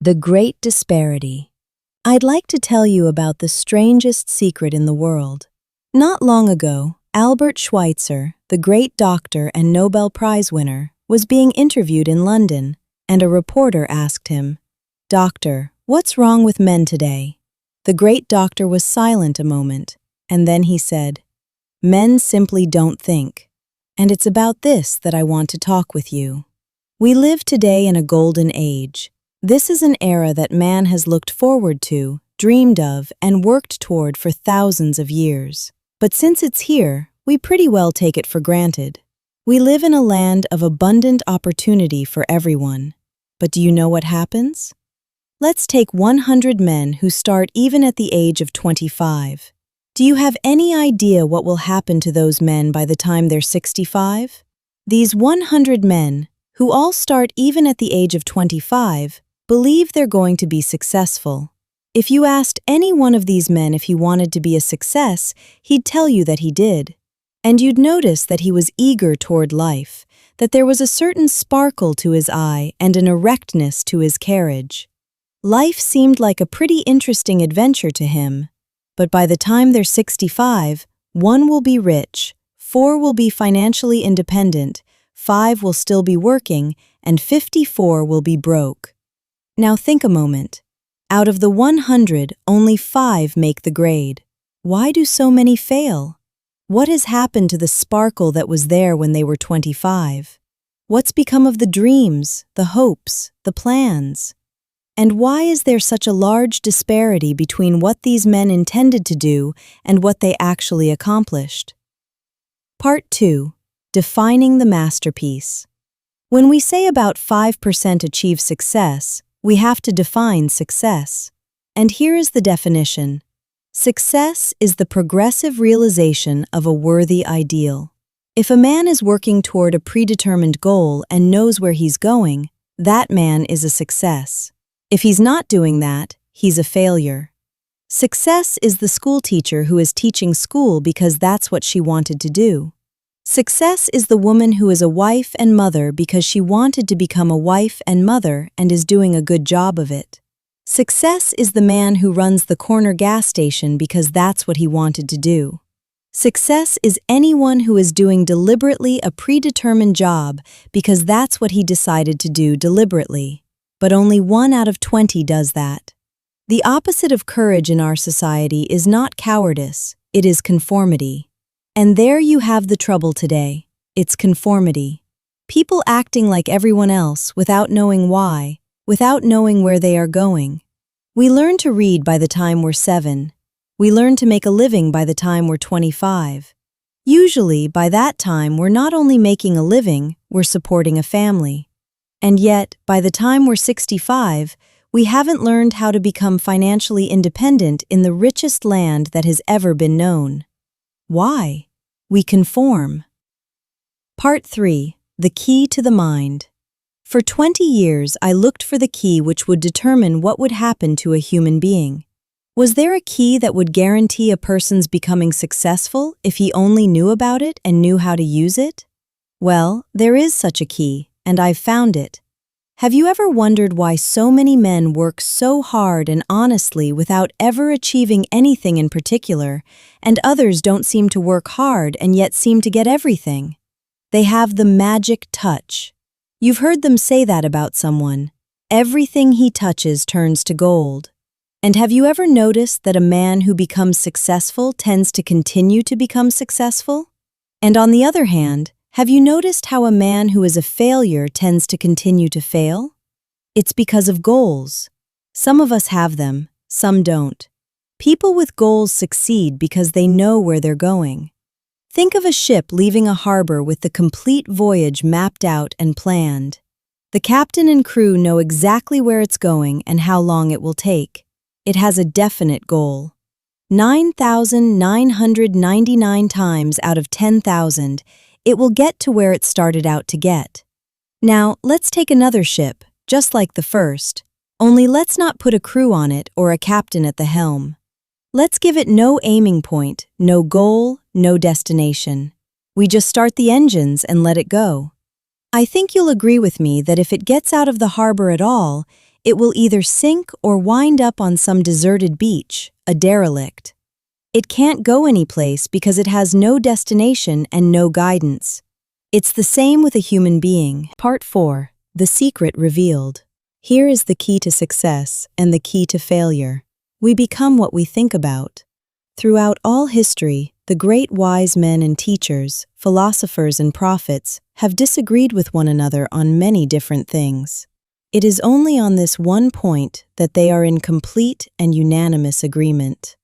The Great Disparity. I'd like to tell you about the strangest secret in the world. Not long ago, Albert Schweitzer, the great doctor and Nobel Prize winner, was being interviewed in London, and a reporter asked him, "Doctor, what's wrong with men today?" The great doctor was silent a moment, and then he said, "Men simply don't think. And it's about this that I want to talk with you. We live today in a golden age. This is an era that man has looked forward to, dreamed of, and worked toward for thousands of years. But since it's here, we pretty well take it for granted. We live in a land of abundant opportunity for everyone. But do you know what happens? Let's take 100 men who start even at the age of 25. Do you have any idea what will happen to those men by the time they're 65? These 100 men, who all start even at the age of 25, believe they're going to be successful. If you asked any one of these men if he wanted to be a success, he'd tell you that he did. And you'd notice that he was eager toward life, that there was a certain sparkle to his eye and an erectness to his carriage. Life seemed like a pretty interesting adventure to him. But by the time they're 65, 1 will be rich, 4 will be financially independent, 5 will still be working, and 54 will be broke. Now think a moment. Out of the 100, only 5 make the grade. Why do so many fail? What has happened to the sparkle that was there when they were 25? What's become of the dreams, the hopes, the plans? And why is there such a large disparity between what these men intended to do and what they actually accomplished? Part 2. Defining the masterpiece. When we say about 5% achieve success, we have to define success. And here is the definition. Success is the progressive realization of a worthy ideal. If a man is working toward a predetermined goal and knows where he's going, that man is a success. If he's not doing that, he's a failure. Success is the schoolteacher who is teaching school because that's what she wanted to do. Success is the woman who is a wife and mother because she wanted to become a wife and mother and is doing a good job of it. Success is the man who runs the corner gas station because that's what he wanted to do. Success is anyone who is doing deliberately a predetermined job because that's what he decided to do deliberately. But only 1 out of 20 does that. The opposite of courage in our society is not cowardice, it is conformity. And there you have the trouble today. It's conformity. People acting like everyone else without knowing why, without knowing where they are going. We learn to read by the time we're 7. We learn to make a living by the time we're 25. Usually, by that time, we're not only making a living, we're supporting a family. And yet, by the time we're 65, we haven't learned how to become financially independent in the richest land that has ever been known. Why? We conform. Part 3. The Key to the Mind. For 20 years, I looked for the key which would determine what would happen to a human being. Was there a key that would guarantee a person's becoming successful if he only knew about it and knew how to use it? Well, there is such a key, and I've found it. Have you ever wondered why so many men work so hard and honestly without ever achieving anything in particular, and others don't seem to work hard and yet seem to get everything? They have the magic touch. You've heard them say that about someone. Everything he touches turns to gold. And have you ever noticed that a man who becomes successful tends to continue to become successful? And on the other hand, have you noticed how a man who is a failure tends to continue to fail? It's because of goals. Some of us have them, some don't. People with goals succeed because they know where they're going. Think of a ship leaving a harbor with the complete voyage mapped out and planned. The captain and crew know exactly where it's going and how long it will take. It has a definite goal. 9,999 times out of 10,000, it will get to where it started out to get. Now, let's take another ship, just like the first, only let's not put a crew on it or a captain at the helm. Let's give it no aiming point, no goal, no destination. We just start the engines and let it go. I think you'll agree with me that if it gets out of the harbor at all, It will either sink or wind up on some deserted beach, a derelict. It can't go anyplace because it has no destination and no guidance. It's the same with a human being. Part 4. The Secret Revealed. Here is the key to success and the key to failure. We become what we think about. Throughout all history, the great wise men and teachers, philosophers and prophets have disagreed with one another on many different things. It is only on this one point that they are in complete and unanimous agreement.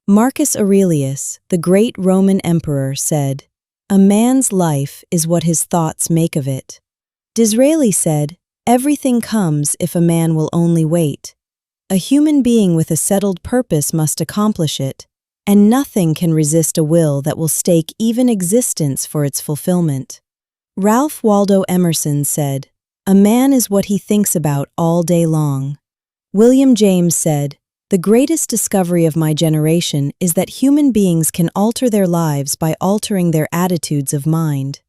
Marcus Aurelius, the great Roman emperor, said, "A man's life is what his thoughts make of it." Disraeli said, "Everything comes if a man will only wait." A human being with a settled purpose must accomplish it, and nothing can resist a will that will stake even existence for its fulfillment. Ralph Waldo Emerson said, "A man is what he thinks about all day long." William James said, "The greatest discovery of my generation is that human beings can alter their lives by altering their attitudes of mind."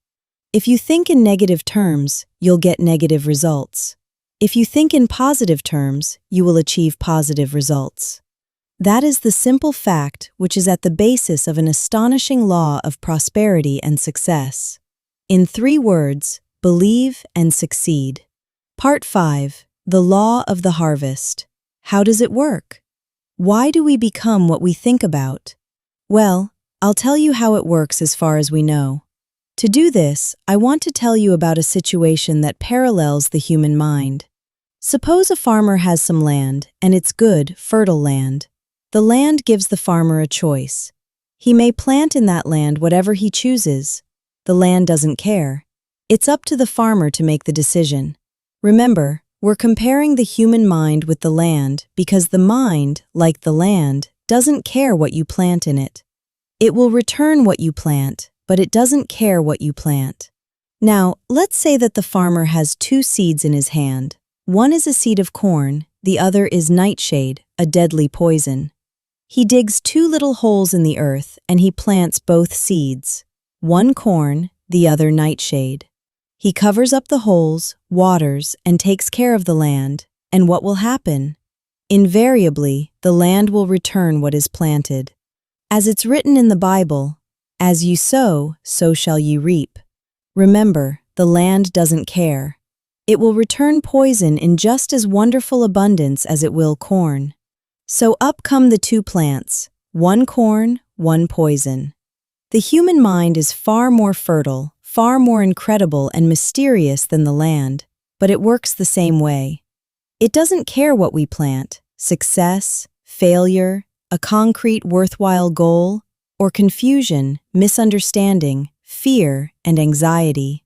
If you think in negative terms, you'll get negative results. If you think in positive terms, you will achieve positive results. That is the simple fact which is at the basis of an astonishing law of prosperity and success. In 3 words, believe and succeed. Part 5. The Law of the Harvest. How does it work? Why do we become what we think about? Well, I'll tell you how it works as far as we know. To do this, I want to tell you about a situation that parallels the human mind. Suppose a farmer has some land, and it's good, fertile land. The land gives the farmer a choice. He may plant in that land whatever he chooses. The land doesn't care. It's up to the farmer to make the decision. Remember, we're comparing the human mind with the land because the mind, like the land, doesn't care what you plant in it. It will return what you plant, but it doesn't care what you plant. Now, let's say that the farmer has 2 seeds in his hand. One is a seed of corn, the other is nightshade, a deadly poison. He digs 2 little holes in the earth and he plants both seeds. One corn, the other nightshade. He covers up the holes, waters, and takes care of the land, and what will happen? Invariably, the land will return what is planted. As it's written in the Bible, "As you sow, so shall you reap." Remember, the land doesn't care. It will return poison in just as wonderful abundance as it will corn. So up come the 2 plants, one corn, one poison. The human mind is far more fertile, far more incredible and mysterious than the land, but it works the same way. It doesn't care what we plant, success, failure, a concrete worthwhile goal, or confusion, misunderstanding, fear, and anxiety.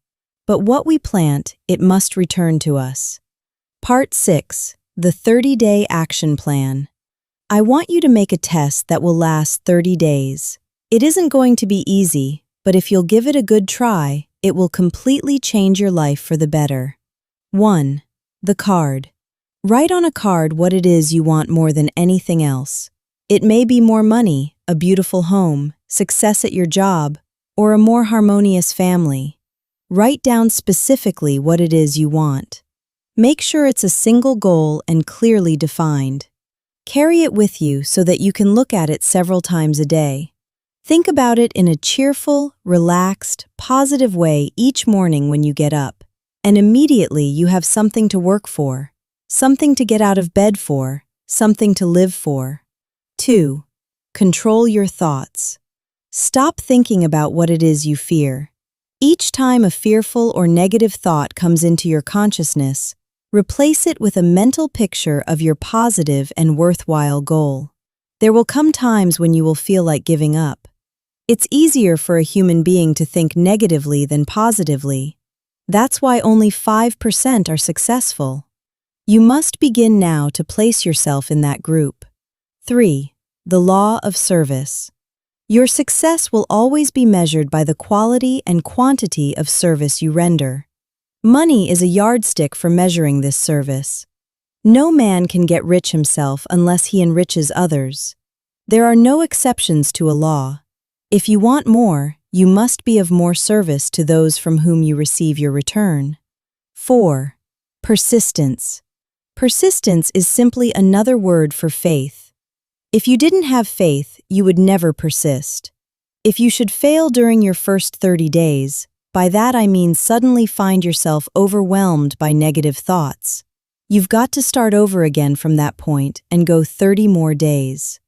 But what we plant, it must return to us. Part 6. The 30-Day Action Plan. I want you to make a test that will last 30 days. It isn't going to be easy, but if you'll give it a good try, it will completely change your life for the better. 1. The card. Write on a card what it is you want more than anything else. It may be more money, a beautiful home, success at your job, or a more harmonious family. Write down specifically what it is you want. Make sure it's a single goal and clearly defined. Carry it with you so that you can look at it several times a day. Think about it in a cheerful, relaxed, positive way each morning when you get up, and immediately you have something to work for, something to get out of bed for, something to live for. 2. Control your thoughts. Stop thinking about what it is you fear. Each time a fearful or negative thought comes into your consciousness, replace it with a mental picture of your positive and worthwhile goal. There will come times when you will feel like giving up. It's easier for a human being to think negatively than positively. That's why only 5% are successful. You must begin now to place yourself in that group. 3. The Law of Service. Your success will always be measured by the quality and quantity of service you render. Money is a yardstick for measuring this service. No man can get rich himself unless he enriches others. There are no exceptions to a law. If you want more, you must be of more service to those from whom you receive your return. 4. Persistence. Persistence is simply another word for faith. If you didn't have faith, you would never persist. If you should fail during your first 30 days, by that I mean suddenly find yourself overwhelmed by negative thoughts, you've got to start over again from that point and go 30 more days.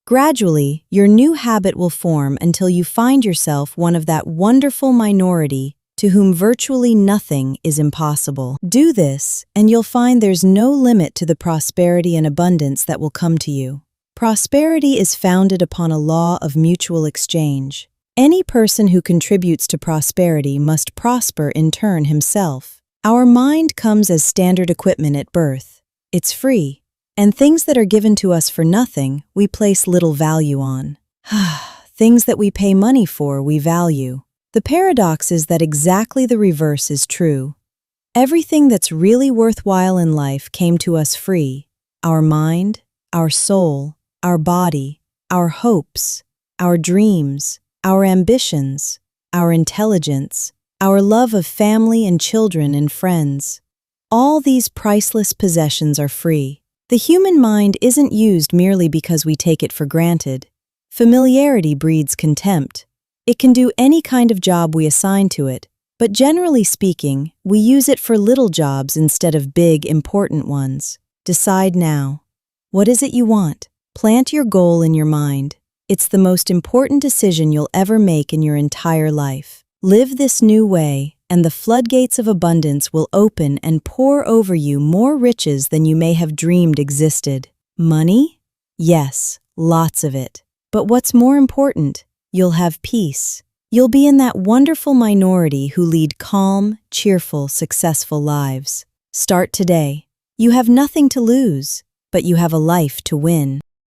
Gradually, your new habit will form until you find yourself one of that wonderful minority to whom virtually nothing is impossible. Do this, and you'll find there's no limit to the prosperity and abundance that will come to you. Prosperity is founded upon a law of mutual exchange. Any person who contributes to prosperity must prosper in turn himself. Our mind comes as standard equipment at birth. It's free, and things that are given to us for nothing, we place little value on. Things that we pay money for, we value. The paradox is that exactly the reverse is true. Everything that's really worthwhile in life came to us free. Our mind, our soul, our body, our hopes, our dreams, our ambitions, our intelligence, our love of family and children and friends. All these priceless possessions are free. The human mind isn't used merely because we take it for granted. Familiarity breeds contempt. It can do any kind of job we assign to it, but generally speaking, we use it for little jobs instead of big, important ones. Decide now. What is it you want? Plant your goal in your mind. It's the most important decision you'll ever make in your entire life. Live this new way, and the floodgates of abundance will open and pour over you more riches than you may have dreamed existed. Money? Yes, lots of it. But what's more important? You'll have peace. You'll be in that wonderful minority who lead calm, cheerful, successful lives. Start today. You have nothing to lose, but you have a life to win.